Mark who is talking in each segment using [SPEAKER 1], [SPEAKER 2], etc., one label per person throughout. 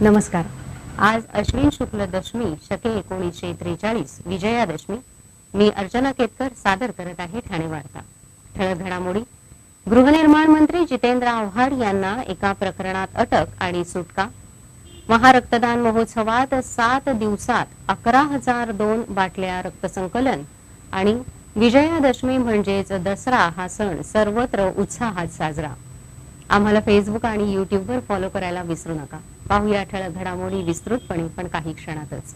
[SPEAKER 1] नमस्कार। आज अश्विन शुक्ल दशमी शके 1943 विजयादशमी। मी अर्चना केतकर सादर करत आहे ठाणे वार्ता। ठळक घडामोडी। गृहनिर्माण मंत्री जितेंद्र आव्हाड यांना एका प्रकरणात अटक आणि सुटका। महारक्तदान महोत्सवात 7 दिवसात 11,002 बाटल्या रक्तसंकलन आणि विजयादशमी म्हणजेच दसरा हा सण सर्वत्र उत्साहात साजरा। आम्हाला फेसबुक आणि यूट्यूबवर फॉलो करायला विसरू नका। पाहूया ठळक घडामोडी विस्तृतपणे पण काही क्षणातच।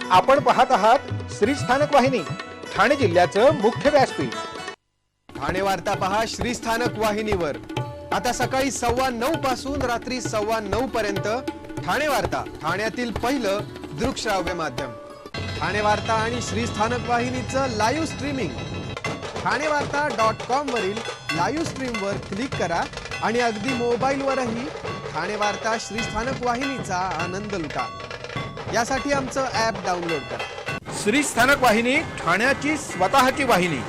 [SPEAKER 2] आपण पाहत आहात श्री स्थानक वाहिनी, ठाणे जिल्ह्याचं मुख्य व्यासपीठ।
[SPEAKER 3] ठाणे वार्ता पहा श्री स्थानक वाहिनीवर। आता सकाळी 9:15 पासून रात्री 9:15 पर्यंत ठाणे वार्ता, ठाण्यातील पहिलं दृकश्राव्य माध्यम। ठाणे वार्ता आणि श्री स्थानक वाहिनीचं लाईव्ह स्ट्रीमिंग ठाणेवार्ता.com वरील लाईव्ह स्ट्रीमवर क्लिक करा आणि अगदी मोबाईलवरही ठाणे वार्ता श्री स्थानक वाहिनीचा आनंद लुटा। यासाठी आमचं ॲप डाउनलोड करा।
[SPEAKER 2] श्री स्थानक वाहिनी ठाण्याची स्वतःची वाहिनी।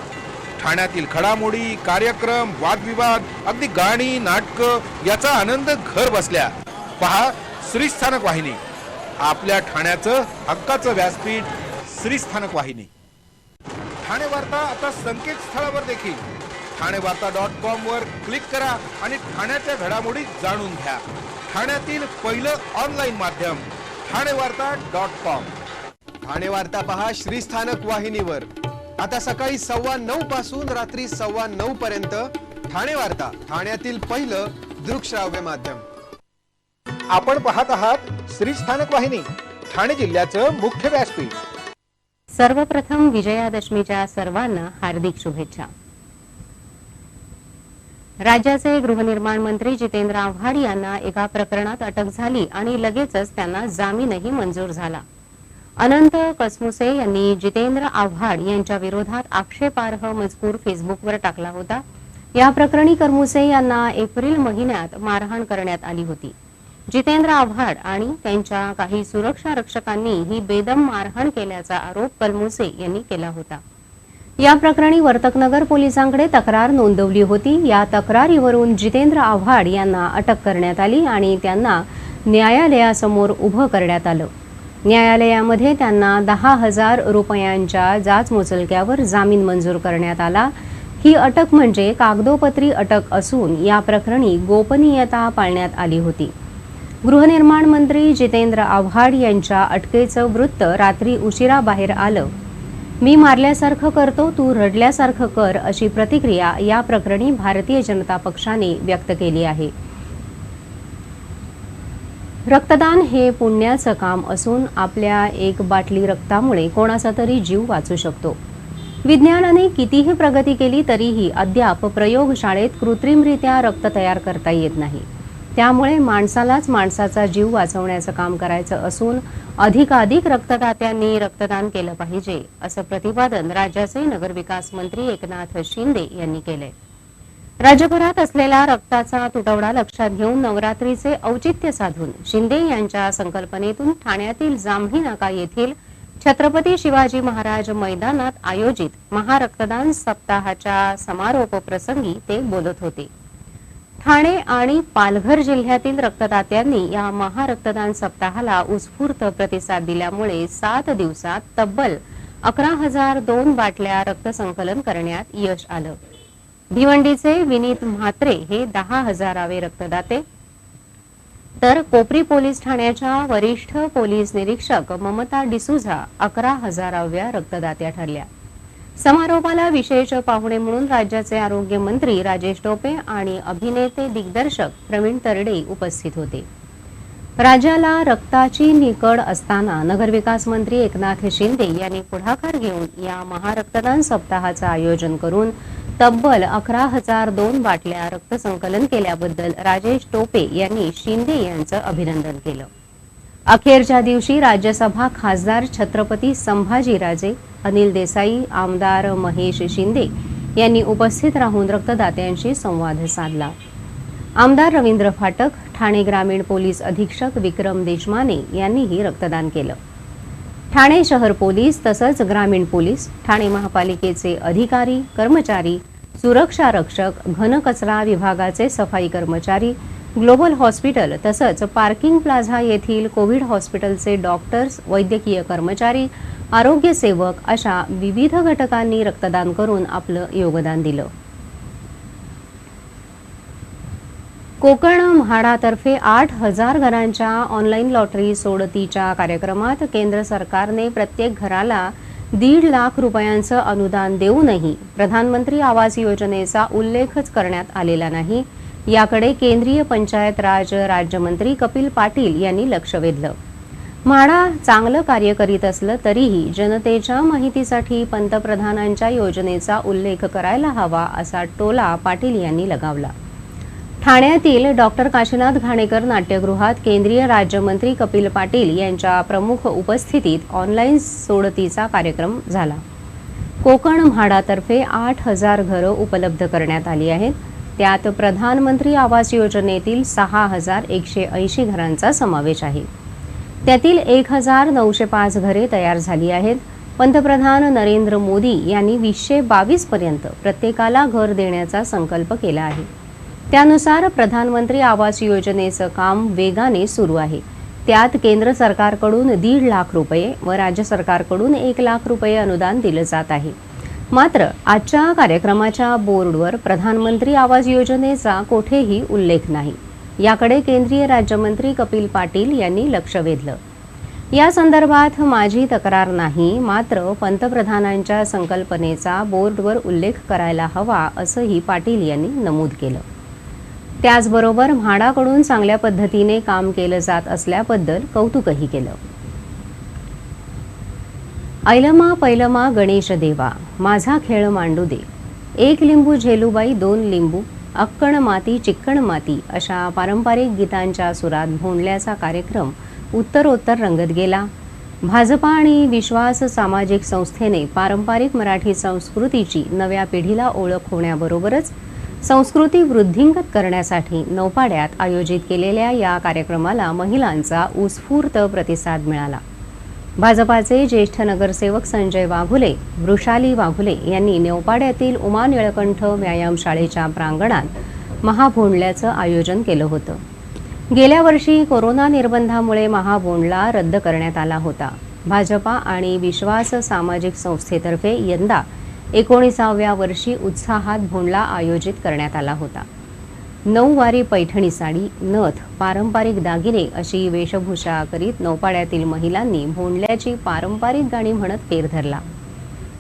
[SPEAKER 2] ठाण्यातील घडामोडी, कार्यक्रम, वादविवाद, अगदी गाणी, नाटकं याचा आनंद घर बसल्या पहा श्री स्थानक वाहिनी। आपल्या ठाण्याचं हक्काचं व्यासपीठ श्री स्थानक वाहिनी। ठाणे वार्ता आता संकेतस्थळावर देखील ठाणेवार्ता.com वर क्लिक करा आणि ठाण्याच्या घडामोडी जाणून घ्या। ठाण्यातील पहिलं ऑनलाईन माध्यम ठाणेवार्ता.com।
[SPEAKER 3] ठाणे वार्ता पहा श्री स्थानक वाहिनीवर। आता सकाळी 9:15 पासून रात्री 9:15 पर्यंत ठाणे वार्ता, ठाण्यातील पहिलं दृकश्राव्य माध्यम।
[SPEAKER 2] आपण पाहत आहात श्री स्थानक वाहिनी, ठाणे जिल्ह्याचं मुख्य व्यासपीठ।
[SPEAKER 1] सर्वप्रथम विजयादशमीच्या सर्वांना हार्दिक शुभेच्छा। राज्याचे गृहनिर्माण मंत्री जितेंद्र आव्हाड यांना एका प्रकरणात अटक झाली आणि लगेचच त्यांना जामीनही मंजूर झाला। अनंत कसमुसे यांनी जितेंद्र आव्हाड यांच्या विरोधात आक्षेपार्ह मजकूर फेसबुकवर टाकला होता। या प्रकरणी करमुसे यांना एप्रिल महिन्यात मारहाण करण्यात आली होती। जितेंद्र आव्हाड आणि त्यांच्या काही सुरक्षा रक्षकांनी ही बेदम मारहाण केल्याचा आरोप कलमुसे यांनी केला होता। या प्रकरणी वर्तकनगर पोलिसांकडे तक्रार नोंदवली होती। या तक्रारीवरून जितेंद्र आव्हाड यांना अटक करण्यात आली आणि त्यांना न्यायालयासमोर उभं करण्यात आलं। न्यायालयामध्ये त्यांना 10,000 रुपयांच्या जाचमुचलक्यावर जामीन मंजूर करण्यात आला। ही अटक म्हणजे कागदोपत्री अटक असून या प्रकरणी गोपनीयता पाळण्यात आली होती। गृहनिर्माण मंत्री जितेंद्र आव्हाड यांच्या अटकेचं वृत्त रात्री उशिरा बाहेर आलं। मी मारल्यासारखं करतो, तू रडल्यासारखं कर, अशी प्रतिक्रिया या प्रकरणी भारतीय जनता पक्षाने व्यक्त केली आहे। रक्तदान हे पुण्याचं काम असून आपल्या एक बाटली रक्तामुळे कोणाचा तरी जीव वाचू शकतो। विज्ञानाने कितीही प्रगती केली तरीही अद्याप प्रयोगशाळेत कृत्रिमरित्या रक्त तयार करता येत नाही। त्यामुळे माणसालाच माणसाचा जीव वाचवण्याचं काम करायचं असून अधिकाधिक रक्तदात्यांनी रक्तदान केलं पाहिजे, असं प्रतिपादन राज्याचे नगरविकास मंत्री एकनाथ शिंदे यांनी केलंय। राज्यभरात असलेला रक्ताचा तुटवडा लक्षात घेऊन नवरात्रीचे औचित्य साधून शिंदे यांच्या संकल्पनेतून ठाण्यातील जांभी नाका येथील छत्रपती शिवाजी महाराज मैदानात आयोजित महारक्तदान सप्ताहाच्या समारोप प्रसंगी ते बोलत होते। ठाणे आणि पालघर जिल्ह्यातील रक्तदात्यांनी या महारक्तदान सप्ताहाला उत्स्फूर्त प्रतिसाद दिल्यामुळे 7 दिवसात तब्बल 11,002 बाटल्या रक्तसंकलन करण्यात यश आलं। भिवंडीचे विनीत म्हात्रे हे 10,000वे रक्तदाते, तर कोपरी पोलीस ठाण्याच्या वरिष्ठ पोलीस निरीक्षक ममता डिसूझा 11,000व्या रक्तदात्या ठरल्या। समारोपाला विशेष पाहुणे म्हणून राज्याचे आरोग्य मंत्री राजेश टोपे आणि अभिनेते दिग्दर्शक प्रवीण तरडे उपस्थित होते। राज्याला रक्ताची निकड असताना नगरविकास मंत्री एकनाथ शिंदे यांनी पुढाकार घेऊन या महारक्तदान सप्ताहाचं आयोजन करून तब्बल 11,002 बाटल्या रक्तसंकलन केल्याबद्दल राजेश टोपे यांनी शिंदे यांचं अभिनंदन केलं। अखेरच्या दिवशी राज्यसभा खासदार छत्रपती संभाजीराजे, अनिल देसाई, आमदार महेश शिंदे यांनी उपस्थित राहून रक्तदात्यांशी संवाद साधला। आमदार रवींद्र फाटक, ठाणे ग्रामीण पोलीस अधीक्षक विक्रम देशमाने यांनीही रक्तदान केलं। ठाणे शहर पोलीस तसंच ग्रामीण पोलीस, ठाणे महापालिकेचे अधिकारी, कर्मचारी, सुरक्षा रक्षक, घनकचरा विभागाचे सफाई कर्मचारी, ग्लोबल हॉस्पिटल तसंच पार्किंग प्लाझा येथील कोविड हॉस्पिटलचे डॉक्टर्स, वैद्यकीय कर्मचारी, आरोग्य सेवक अशा विविध घटकांनी रक्तदान करून आपलं योगदान दिलं. कोकण म्हाडातर्फे 8,000 घरांच्या ऑनलाईन लॉटरी सोडतीच्या कार्यक्रमात केंद्र सरकारने प्रत्येक घराला 1.5 लाख रुपयांचं अनुदान देऊनही प्रधानमंत्री आवास योजनेचा उल्लेखच करण्यात आलेला नाही. याकडे केंद्रीय पंचायत राज राज्यमंत्री कपिल पाटील यांनी लक्ष वेधलं. म्हाडा चांगलं कार्य करीत असलं तरीही जनतेच्या माहितीसाठी पंतप्रधानांच्या योजनेचा उल्लेख करायला हवा असा टोला पाटील यांनी लगावला. ठाण्यातील डॉक्टर काशीनाथ घाणेकर नाट्यगृहात केंद्रीय राज्यमंत्री कपिल पाटील यांच्या प्रमुख उपस्थितीत ऑनलाईन सोडतीचा कार्यक्रम झाला. कोकण म्हाडातर्फे 8,000 घरं उपलब्ध करण्यात आली आहेत. त्यात प्रधानमंत्री आवास योजनेतील 6,180 घरांचा समावेश आहे. त्यातील 1,905 घरे तयार झाली आहेत. पंतप्रधान नरेंद्र मोदी यांनी 2022 पर्यंत प्रत्येकाला घर देण्याचा संकल्प केला आहे. त्यानुसार प्रधानमंत्री आवास योजनेचं काम वेगाने सुरू आहे. त्यात केंद्र सरकारकडून 1.5 लाख रुपये व राज्य सरकारकडून 1 लाख रुपये अनुदान दिलं जात आहे. मात्र आजच्या कार्यक्रमाच्या बोर्डवर प्रधानमंत्री आवास योजनेचा कोठेही उल्लेख नाही. याकडे केंद्रीय राज्यमंत्री कपिल पाटील यांनी लक्ष वेधलं. या संदर्भात माझी तक्रार नाही, मात्र पंतप्रधानांच्या संकल्पनेचा बोर्डवर उल्लेख करायला हवा असंही पाटील यांनी नमूद केलं. त्याचबरोबर म्हाडाकडून चांगल्या पद्धतीने काम केलं जात असल्याबद्दल कौतुकही केलं. ऐलमा पैलमा गणेश देवा, माझा खेळ मांडू दे, 1 लिंबू झेलूबाई 2 लिंबू, अक्कण माती चिक्कण माती अशा पारंपरिक गीतांच्या सुरात भोंडल्याचा कार्यक्रम उत्तरोत्तर रंगत गेला. भाजपा आणि विश्वास सामाजिक संस्थेने पारंपरिक मराठी संस्कृतीची नव्या पिढीला ओळख होण्याबरोबरच संस्कृती वृद्धिंगत करण्यासाठी नौपाड्यात आयोजित केलेल्या या कार्यक्रमाला महिलांचा उत्स्फूर्त प्रतिसाद मिळाला. भाजपाचे ज्येष्ठ नगरसेवक संजय वाघुले, वृषाली वाघुले यांनी नौपाड्यातील उमा निळकंठ व्यायामशाळेच्या प्रांगणात महाभोंडल्याचं आयोजन केलं होतं. गेल्या वर्षी कोरोना निर्बंधामुळे महाभोंडला रद्द करण्यात आला होता. भाजपा आणि विश्वास सामाजिक संस्थेतर्फे यंदा 19व्या वर्षी उत्साहात भोंडला आयोजित करण्यात आला होता. 9 वारी पैठणी साडी, नथ, पारंपरिक दागिने अशी वेशभूषा करीत नौपाड्यातील महिलांनी भोंडल्याची पारंपरिक गाणी म्हणत फेर धरला.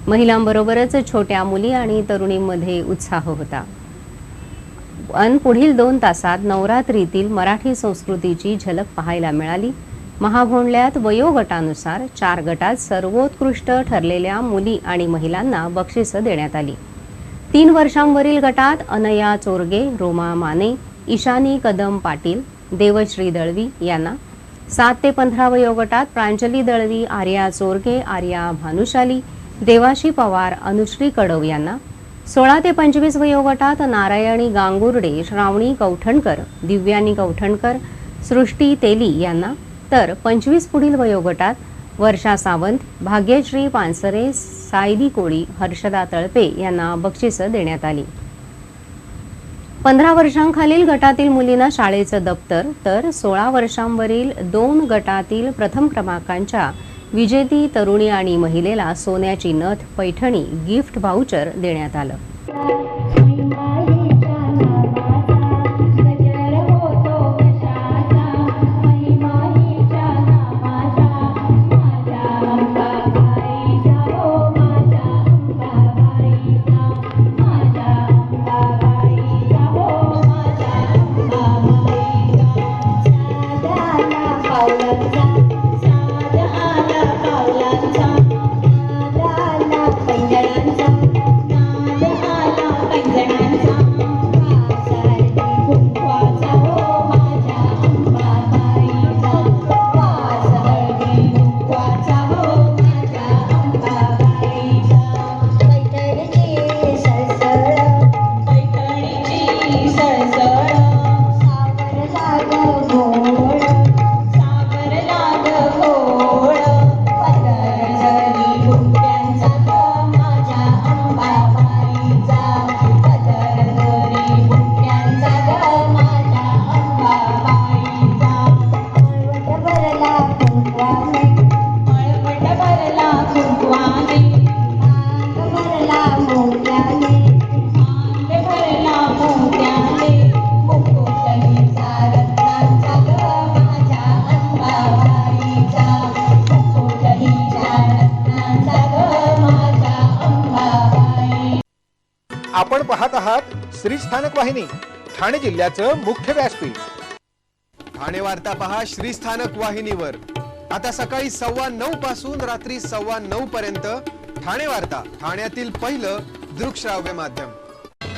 [SPEAKER 1] महिलांबरोबरच छोट्या मुली आणि तरुणींमध्ये उत्साह होता. पुढील 2 तासात नवरात्रीतील मराठी संस्कृतीची झलक पाहायला मिळाली. महाभोंडल्यात वयोगटानुसार 4 गटात सर्वोत्कृष्ट ठरलेल्या मुली आणि महिलांना बक्षिसं देण्यात आली. 3 वर्षांवरील गटात अनया चोरगे, रोमा माने, ईशानी कदम पाटील, देवश्री दळवी यांना, 7 ते 15 वयोगटात प्रांजली दळवी, आर्या चोरगे, आर्या भानुशाली, देवाशी पवार, अनुश्री कडव यांना, 16 ते 25 वयोगटात नारायणी गांगुर्डे, श्रावणी कौठणकर, दिव्यानी कौठणकर, सृष्टी तेली यांना, तर 25 पुढील वयोगटात वर्षा सावंत, भाग्यश्री पानसरे, सायली कोळी, हर्षदा तळपे यांना बक्षिसं देण्यात आली. 15 वर्षांखालील गटातील मुलींना शाळेचं दप्तर, तर 16 वर्षांवरील 2 गटातील प्रथम क्रमांकांच्या विजेती तरुणी आणि महिलेला सोन्याची नथ, पैठणी, गिफ्ट व्हाउचर देण्यात आलं.
[SPEAKER 2] आपण पाहत आहात श्री स्थानक वाहिनी, ठाणे जिल्ह्याचं मुख्य व्यासपीठ.
[SPEAKER 3] ठाणे वार्ता पहा श्री स्थानक वाहिनीवर. आता सकाळी 9:15 पासून रात्री 9:15 पर्यंत ठाणे वार्ता, ठाण्यातील पहिलं दृकश्राव्य माध्यम.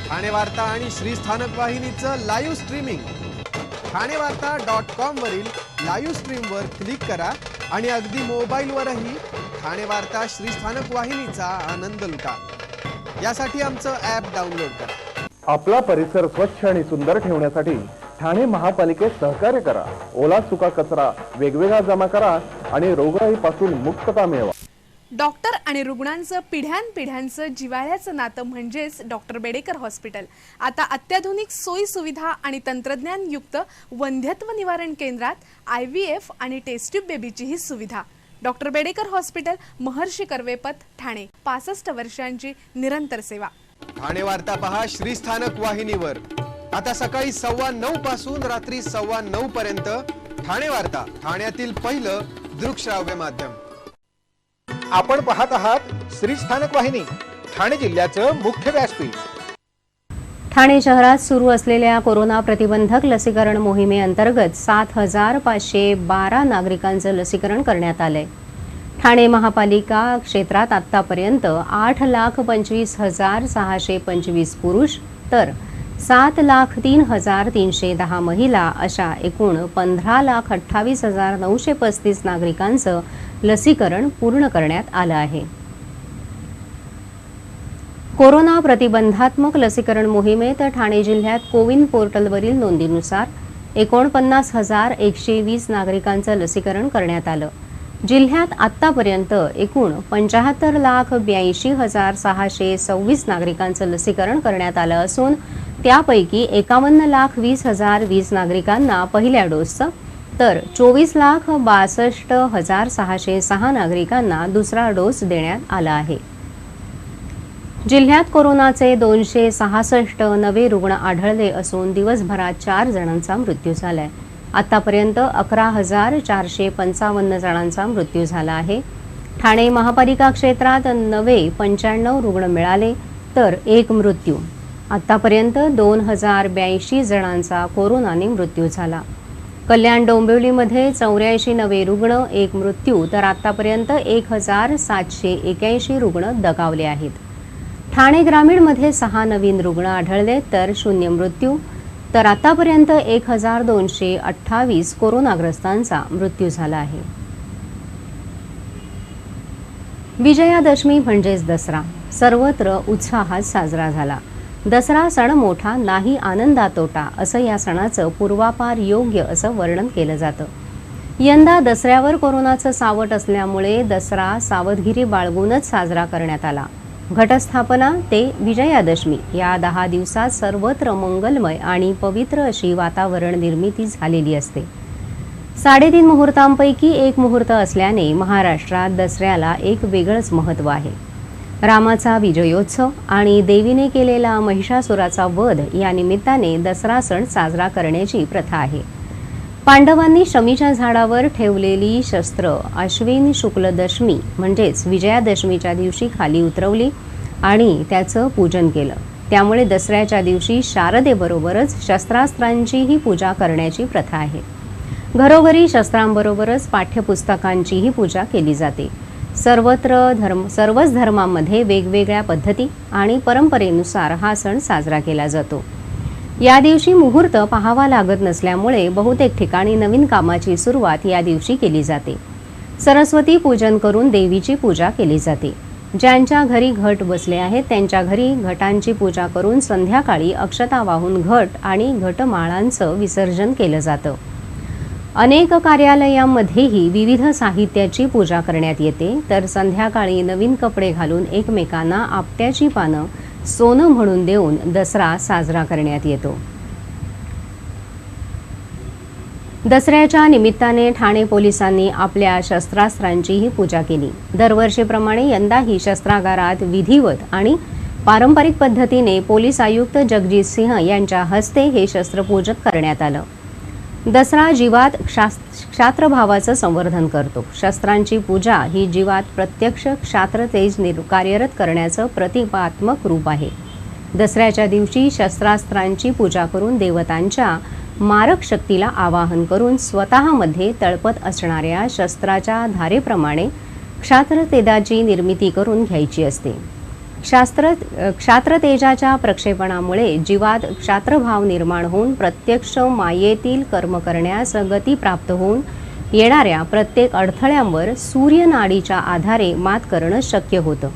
[SPEAKER 3] ठाणे वार्ता आणि श्री स्थानक वाहिनीचं लाईव्ह स्ट्रीमिंग ठाणेवार्ता.com वरील लाईव्ह स्ट्रीमवर क्लिक करा आणि अगदी मोबाईलवरही ठाणे वार्ता श्री स्थानक वाहिनीचा आनंद लुटा. यासाठी आमचं ॲप डाउनलोड करा.
[SPEAKER 4] आपला परिसर स्वच्छ आणि सुंदर ठेवण्यासाठी ठाणे महापालिकेत सहकार्य करा. ओला सुका कचरा वेगवेगळा जमा करा आणि रोगराईपासून मुक्तता मिळवा.
[SPEAKER 5] डॉक्टर आणि रुग्णांचं पिढ्यानपिढ्यांचं जिव्हाळ्याचं नातं म्हणजेच डॉक्टर बेडेकर हॉस्पिटल. आता अत्याधुनिक सोयी सुविधा आणि तंत्रज्ञानयुक्त वंध्यत्व निवारण केंद्रात IVF आणि टेस्ट ट्यूब बेबीची ही सुविधा. डॉक्टर बेडेकर हॉस्पिटल, महर्षी कर्वेपथ, ठाणे. 65 वर्षांची निरंतर सेवा.
[SPEAKER 3] ठाणे वार्ता पहा श्री स्थानक वाहिनीवर. आता सकाळी 9:15 पासून रात्री 9:15 पर्यंत ठाणे वार्ता, ठाण्यातील पहिलं दृकश्राव्य माध्यम.
[SPEAKER 2] आपण पाहत आहात श्री स्थानक वाहिनी, ठाणे जिल्ह्याचं मुख्य व्यासपीठ.
[SPEAKER 1] ठाणे शहरात सुरू असलेल्या कोरोना प्रतिबंधक लसीकरण मोहिमेअंतर्गत 7,512 नागरिकांचं लसीकरण करण्यात आलंय. ठाणे महापालिका क्षेत्रात आतापर्यंत 8,25,625 पुरुष तर 7,03,310 महिला अशा एकूण 15,28,935 नागरिकांचं लसीकरण पूर्ण करण्यात आलं आहे. कोरोना प्रतिबंधात्मक लसीकरण मोहिमेत ठाणे जिल्ह्यात कोविन पोर्टलवरील नोंदीनुसार 49,120 नागरिकांचं लसीकरण करण्यात आलं. जिल्ह्यात आतापर्यंत एकूण 75,82,626 नागरिकांचं लसीकरण करण्यात आलं असून त्यापैकी 51,20,020 नागरिकांना पहिल्या डोसचं तर 24,62,606 नागरिकांना दुसरा डोस देण्यात आला आहे. जिल्ह्यात कोरोनाचे 266 नवे रुग्ण आढळले असून दिवसभरात 4 जणांचा मृत्यू झालाय. आतापर्यंत 11,455 जणांचा मृत्यू झाला आहे. ठाणे महापालिका क्षेत्रात नवे 95 रुग्ण मिळाले तर 1 मृत्यू. आतापर्यंत 2,082 जणांचा कोरोनाने मृत्यू झाला. कल्याण डोंबिवलीमध्ये 84 नवे रुग्ण, 1 मृत्यू तर आतापर्यंत 1,781 रुग्ण दगावले आहेत. ठाणे ग्रामीणमध्ये 6 नवीन रुग्ण आढळले तर 0 मृत्यू तर आतापर्यंत 1,228 कोरोनाग्रस्तांचा मृत्यू झाला आहे. विजयादशमी म्हणजेच दसरा सर्वत्र उत्साहात साजरा झाला. दसरा सण मोठा नाही आनंदा तोटा असं या सणाचं पूर्वापार योग्य असं वर्णन केलं जातं. यंदा दसऱ्यावर कोरोनाचं सावट असल्यामुळे दसरा सावधगिरी बाळगूनच साजरा करण्यात आला. घटस्थापना ते विजयादशमी या 10 दिवसात सर्वत्र मंगलमय आणि पवित्र अशी वातावरण निर्मिती झालेली असते. 3.5 मुहूर्तांपैकी एक मुहूर्त असल्याने महाराष्ट्रात दसऱ्याला एक वेगळंच महत्त्व आहे. रामाचा विजयोत्सव आणि देवीने केलेला महिषासुराचा वध या निमित्ताने दसरा सण साजरा करण्याची प्रथा आहे. पांडवांनी शमीच्या झाडावर ठेवलेली शस्त्र आश्विन शुक्ल दशमी म्हणजेच विजयादशमीच्या दिवशी खाली उतरवली आणि त्याचं पूजन केलं. त्यामुळे दसऱ्याच्या दिवशी शारदेबरोबरच शस्त्रास्त्रांचीही पूजा करण्याची प्रथा आहे. घरोघरी शस्त्रांबरोबरच पाठ्यपुस्तकांचीही पूजा केली जाते. सर्वच धर्मांमध्ये वेगवेगळ्या पद्धती आणि परंपरेनुसार हा सण साजरा केला जातो. या दिवशी मुहूर्त पाहावा लागत नसल्यामुळे बहुतेक ठिकाणी नवीन कामाची सुरुवात या दिवशी केली जाते. सरस्वती पूजन करून देवीची पूजा केली जाते. ज्यांच्या घरी घट बसले आहेत त्यांच्या घरी घटांची पूजा करून संध्याकाळी अक्षता वाहून घट आणि घटमाळांचं विसर्जन केलं जातं. अनेक कार्यालयांमध्येही विविध साहित्याची पूजा करण्यात येते तर संध्याकाळी नवीन कपडे घालून एकमेकांना आपट्याची पानं सोनं म्हणून देऊन दसरा साजरा करण्यात येतो. दसऱ्याच्या निमित्ताने ठाणे पोलिसांनी आपल्या शस्त्रास्त्रांचीही पूजा केली. दरवर्षीप्रमाणे यंदाही शस्त्रागारात विधिवत आणि पारंपरिक पद्धतीने पोलीस आयुक्त जगजित सिंह यांच्या हस्ते हे शस्त्रपूजन करण्यात आलं. दसरा जीवात क्षात्रभावाचं संवर्धन करतो. शस्त्रांची पूजा ही जीवात प्रत्यक्ष क्षात्रतेज कार्यरत करण्याचं प्रतिकात्मक रूप आहे. दसऱ्याच्या दिवशी शस्त्रास्त्रांची पूजा करून देवतांच्या मारक शक्तीला आवाहन करून स्वतःमध्ये तळपत असणाऱ्या शस्त्राच्या धारेप्रमाणे क्षात्रतेजाची निर्मिती करून घ्यायची असते. क्षात्रतेजाच्या प्रक्षेपणामुळे जीवात क्षात्रभाव निर्माण होऊन प्रत्यक्ष मायेतील कर्म करण्यास गती प्राप्त होऊन येणाऱ्या प्रत्येक अडथळ्यांवर सूर्यनाडीच्या आधारे मात करणं शक्य होतं.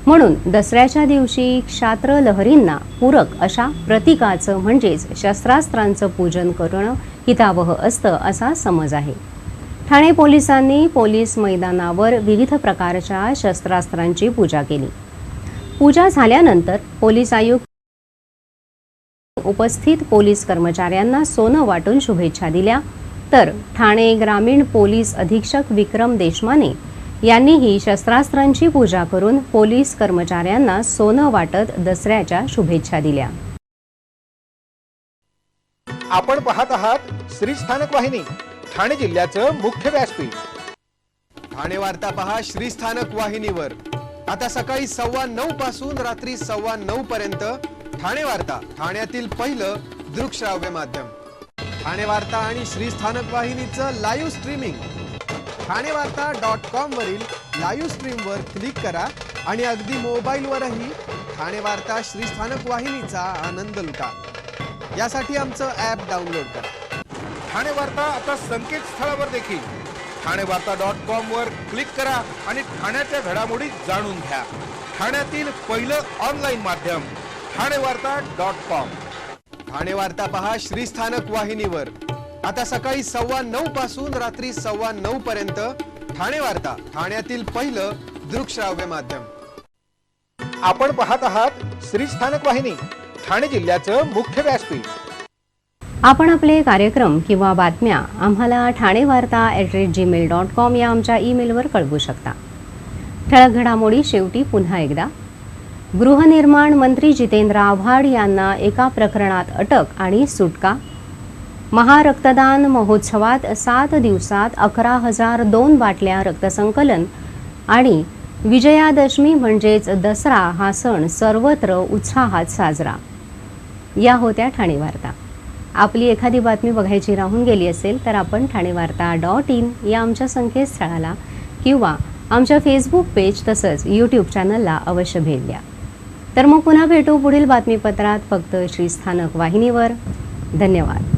[SPEAKER 1] म्हणून दसऱ्याच्या दिवशी क्षात्र लहरींना पूरक अशा प्रतीकाचं म्हणजेच शस्त्रास्त्रांचं पूजन करणं हितावह असतं असा समज आहे. ठाणे पोलिसांनी पोलीस मैदानावर विविध प्रकारच्या शस्त्रास्त्रांची पूजा केली. पूजा झाल्यानंतर पोलीस आयुक्त उपस्थित पोलीस कर्मचाऱ्यांना सोनं वाटून शुभेच्छा दिल्या. तर ठाणे ग्रामीण पोलीस अधीक्षक विक्रम देशमाने यांनीही शस्त्रास्त्रांची पूजा करून पोलीस कर्मचाऱ्यांना सोनं वाटत दसऱ्याच्या शुभेच्छा दिल्या.
[SPEAKER 2] आपण पाहत आहात श्री स्थानक वाहिनी, ठाणे जिल्ह्याचं मुख्य व्यासपीठ.
[SPEAKER 3] ठाणे वार्ता पहा श्रीस्थानक वाहिनीवर. आता सकाळी 9:15 पासून रात्री 9:15 पर्यंत ठाणे वार्ता, ठाण्यातील पहिलं दृकश्राव्य माध्यम. ठाणे वार्ता आणि श्रीस्थानक वाहिनीचं लाईव्ह स्ट्रीमिंग ठाणेवार्ता.com वरील लाईव्ह स्ट्रीमवर क्लिक करा आणि अगदी मोबाईलवरही ठाणे वार्ता श्रीस्थानक वाहिनीचा आनंद लुटा. यासाठी आमचं ॲप डाउनलोड करा.
[SPEAKER 2] ठाणे वार्ता आता संकेतस्थळावर देखील ठाणेवार्ता.com वर क्लिक करा आणि ठाण्याच्या घडामोडी जाणून घ्या. ठाण्यातील पहिलं ऑनलाईन माध्यम ठाणेवार्ता.com.
[SPEAKER 3] ठाणे वार्ता पहा श्रीस्थानक वाहिनीवर. आता सकाळी 9:15 पासून रात्री 9:15 पर्यंत ठाणे वार्ता, ठाण्यातील पहिलं दृकश्राव्य माध्यम.
[SPEAKER 2] आपण पाहत आहात श्री स्थानक वाहिनी, ठाणे जिल्ह्याचं मुख्य व्यासपीठ.
[SPEAKER 1] आपण आपले कार्यक्रम किंवा बातम्या आम्हाला ठाणेवार्ता@gmail.com या आमच्या ईमेलवर कळवू शकता. ठळक घडामोडी शेवटी पुन्हा एकदा. गृहनिर्माण मंत्री जितेंद्र आव्हाड यांना एका प्रकरणात अटक आणि सुटका. महारक्तदान महोत्सवात 7 दिवसात 11,002 बाटल्या रक्तसंकलन आणि विजयादशमी म्हणजेच दसरा हा सण सर्वत्र उत्साहात साजरा. या होत्या ठाणे वार्ता. आपली एखादी बातमी बघायची राहून गेली असेल तर आपण ठाणेवार्ता.in या आमच्या संकेतस्थळाला किंवा आमच्या फेसबुक पेज तसंच यूट्यूब चॅनलला अवश्य भेट द्या. तर मग पुन्हा भेटू पुढील बातमीपत्रात फक्त श्रीस्थानक वाहिनीवर. धन्यवाद.